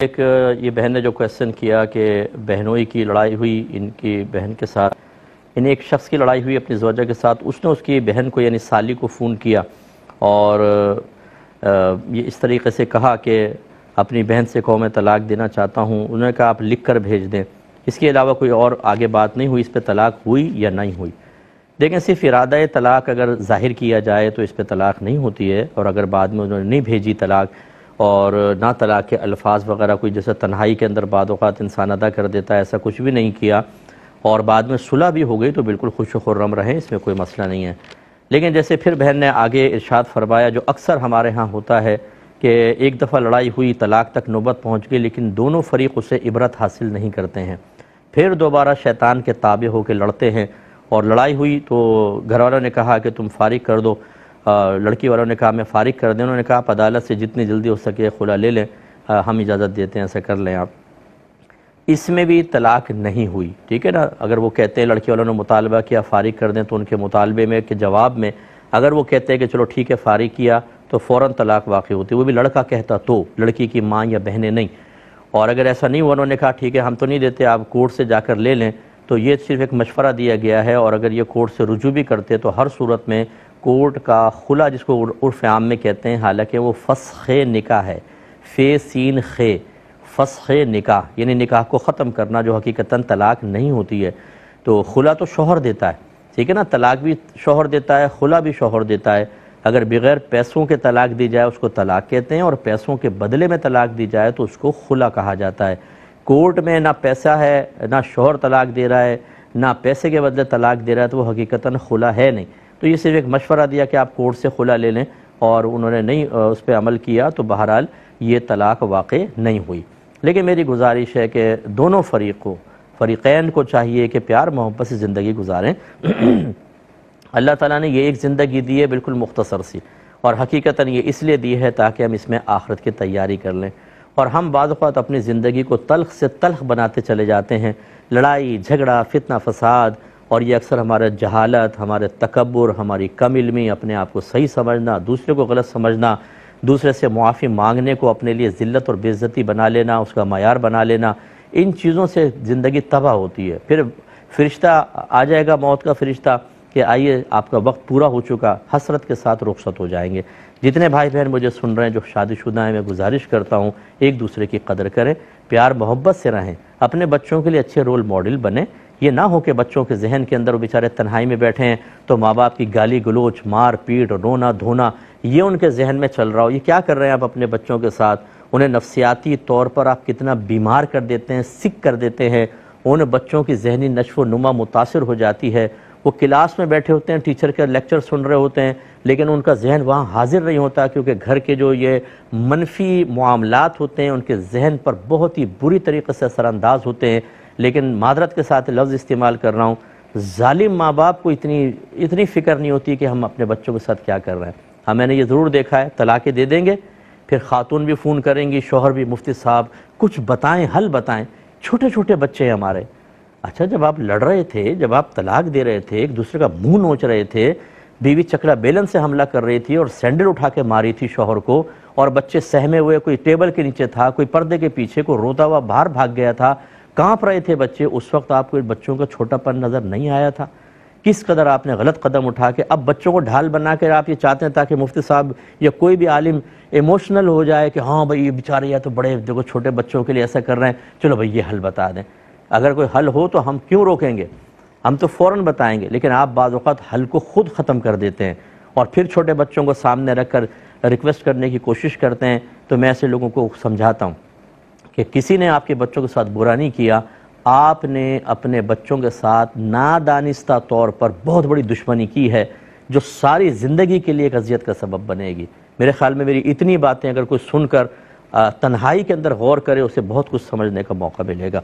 ایک یہ بہن نے جو کویسچن کیا کہ بہنوئی کی لڑائی ہوئی ان کی بہن کے ساتھ، یعنی ایک شخص کی لڑائی ہوئی اپنی زوجہ کے ساتھ، اس نے اس کی بہن کو یعنی سالی کو فون کیا اور یہ اس طریقے سے کہا کہ اپنی بہن سے کہو میں طلاق دینا چاہتا ہوں. انہوں نے کہا آپ لکھ کر بھیج دیں. اس کے علاوہ کوئی اور آگے بات نہیں ہوئی اس پہ طلاق ہوئی یا نہیں ہوئی. دیکھیں صرف ارادہ طلاق اگر ظاہر کیا جائے تو اس پہ طلاق نہیں ہوتی ہے، اور اگر بعد میں انہوں نے نہیں بھیجی طلاق اور نہ طلاق کے الفاظ وغیرہ کوئی جیسے تنہائی کے اندر بعض اوقات انسان ادا کر دیتا ہے، ایسا کچھ بھی نہیں کیا اور بعد میں صلح بھی ہو گئی تو بالکل خوش و خرم رہیں، اس میں کوئی مسئلہ نہیں ہے. لیکن جیسے پھر بہن نے آگے ارشاد فرمایا جو اکثر ہمارے ہاں ہوتا ہے کہ ایک دفعہ لڑائی ہوئی، طلاق تک نوبت پہنچ گئی، لیکن دونوں فریق اسے عبرت حاصل نہیں کرتے ہیں، پھر دوبارہ شیطان کے تابع ہو کے لڑتے ہیں. اور لڑائی ہوئی تو گھر والوں نے کہا کہ تم فارغ کر دو، لڑکی والوں نے کہا میں فارغ کر دیں. انہوں نے کہا آپ عدالت سے جتنی جلدی ہو سکے خلا لے لیں، ہم اجازت دیتے ہیں، ایسا کر لیں آپ. اس میں بھی طلاق نہیں ہوئی، ٹھیک ہے نا. اگر وہ کہتے ہیں لڑکی والوں نے مطالبہ کیا فارغ کر دیں تو ان کے مطالبے میں کے جواب میں اگر وہ کہتے ہیں کہ چلو ٹھیک ہے فارغ کیا تو فوراً طلاق واقع ہوتی، وہ بھی لڑکا کہتا تو، لڑکی کی ماں یا بہنیں نہیں. اور اگر ایسا نہیں ہوا، انہوں نے کہا ٹھیک ہے ہم تو نہیں دیتے، آپ کورٹ سے جا کر لے لیں، تو یہ صرف ایک مشورہ دیا گیا ہے. اور اگر یہ کورٹ سے رجوع بھی کرتے تو ہر صورت میں کورٹ کا خلا جس کو عرف عام میں کہتے ہیں، حالانکہ وہ فسخ نکاح ہے، فے سین خے، فسخ نکاح یعنی نکاح کو ختم کرنا، جو حقیقتاً طلاق نہیں ہوتی ہے. تو خلا تو شوہر دیتا ہے، ٹھیک ہے نا، طلاق بھی شوہر دیتا ہے، خلا بھی شوہر دیتا ہے. اگر بغیر پیسوں کے طلاق دی جائے اس کو طلاق کہتے ہیں، اور پیسوں کے بدلے میں طلاق دی جائے تو اس کو خلا کہا جاتا ہے. کورٹ میں نہ پیسہ ہے، نہ شوہر طلاق دے رہا ہے، نہ پیسے کے بدلے طلاق دے رہا ہے، تو وہ حقیقتاً خلا ہے نہیں. تو یہ صرف ایک مشورہ دیا کہ آپ کورٹ سے خلا لے لیں، اور انہوں نے نہیں اس پہ عمل کیا تو بہرحال یہ طلاق واقع نہیں ہوئی. لیکن میری گزارش ہے کہ دونوں فریقین کو چاہیے کہ پیار محبت سے زندگی گزاریں. اللہ تعالیٰ نے یہ ایک زندگی دی ہے بالکل مختصر سی، اور حقیقتاً یہ اس لیے دی ہے تاکہ ہم اس میں آخرت کی تیاری کر لیں. اور ہم بعض اوقات اپنی زندگی کو تلخ سے تلخ بناتے چلے جاتے ہیں، لڑائی جھگڑا فتنہ فساد، اور یہ اکثر ہمارا جہالت، ہمارے تکبر، ہماری کم علمی، اپنے آپ کو صحیح سمجھنا، دوسرے کو غلط سمجھنا، دوسرے سے معافی مانگنے کو اپنے لیے ذلت اور بے عزتی بنا لینا، اس کا معیار بنا لینا، ان چیزوں سے زندگی تباہ ہوتی ہے. پھر فرشتہ آ جائے گا، موت کا فرشتہ، کہ آئیے آپ کا وقت پورا ہو چکا، حسرت کے ساتھ رخصت ہو جائیں گے. جتنے بھائی بہن مجھے سن رہے ہیں جو شادی شدہ ہیں، میں گزارش کرتا ہوں ایک دوسرے کی قدر کریں، پیار محبت سے رہیں، اپنے بچوں کے لیے اچھے رول ماڈل بنیں. یہ نہ ہو کہ بچوں کے ذہن کے اندر وہ بیچارے تنہائی میں بیٹھے ہیں تو ماں باپ کی گالی گلوچ، مار پیٹ، رونا دھونا یہ ان کے ذہن میں چل رہا ہو. یہ کیا کر رہے ہیں آپ اپنے بچوں کے ساتھ؟ انہیں نفسیاتی طور پر آپ کتنا بیمار کر دیتے ہیں، سک کر دیتے ہیں. ان بچوں کی ذہنی نشو و نما متاثر ہو جاتی ہے. وہ کلاس میں بیٹھے ہوتے ہیں، ٹیچر کا لیکچر سن رہے ہوتے ہیں، لیکن ان کا ذہن وہاں حاضر نہیں ہوتا، کیونکہ گھر کے جو یہ منفی معاملات ہوتے ہیں ان کے ذہن پر بہت ہی بری طریقے سے اثر انداز ہوتے ہیں. لیکن معذرت کے ساتھ لفظ استعمال کر رہا ہوں، ظالم ماں باپ کو اتنی فکر نہیں ہوتی کہ ہم اپنے بچوں کے ساتھ کیا کر رہے ہیں. ہاں میں نے یہ ضرور دیکھا ہے، طلاقیں دے دیں گے، پھر خاتون بھی فون کریں گی، شوہر بھی، مفتی صاحب کچھ بتائیں، حل بتائیں. چھوٹے چھوٹے بچے ہیں ہمارے. اچھا جب آپ لڑ رہے تھے، جب آپ طلاق دے رہے تھے، ایک دوسرے کا منہ نوچ رہے تھے، بیوی چکلا بیلن سے حملہ کر رہی تھی اور سینڈل اٹھا کے ماری تھی شوہر کو، اور بچے سہمے ہوئے، کوئی ٹیبل کے نیچے تھا، کوئی پردے کے پیچھے، کوئی روتا ہوا باہر بھاگ گیا تھا، کانپ رہے تھے بچے، اس وقت آپ کو بچوں کا چھوٹا پن نظر نہیں آیا تھا؟ کس قدر آپ نے غلط قدم اٹھا کے اب بچوں کو ڈھال بنا کے آپ یہ چاہتے ہیں تاکہ مفتی صاحب یا کوئی بھی عالم ایموشنل ہو جائے کہ ہاں بھائی یہ بیچارے یا تو بڑے دیکھو چھوٹے بچوں کے لیے ایسا کر رہے ہیں، چلو بھائی یہ حل بتا دیں. اگر کوئی حل ہو تو ہم کیوں روکیں گے، ہم تو فوراً بتائیں گے. لیکن آپ بعض اوقات حل کو خود ختم کر دیتے ہیں اور پھر چھوٹے بچوں کو سامنے رکھ کر ریکویسٹ کرنے کی کوشش کرتے ہیں. تو میں ایسے لوگوں کو سمجھاتا ہوں کہ کسی نے آپ کے بچوں کے ساتھ برا نہیں کیا، آپ نے اپنے بچوں کے ساتھ نادانستہ طور پر بہت بڑی دشمنی کی ہے جو ساری زندگی کے لیے ایک اذیت کا سبب بنے گی. میرے خیال میں میری اتنی باتیں اگر کوئی سن کر تنہائی کے اندر غور کرے، اسے بہت کچھ سمجھنے کا موقع ملے گا.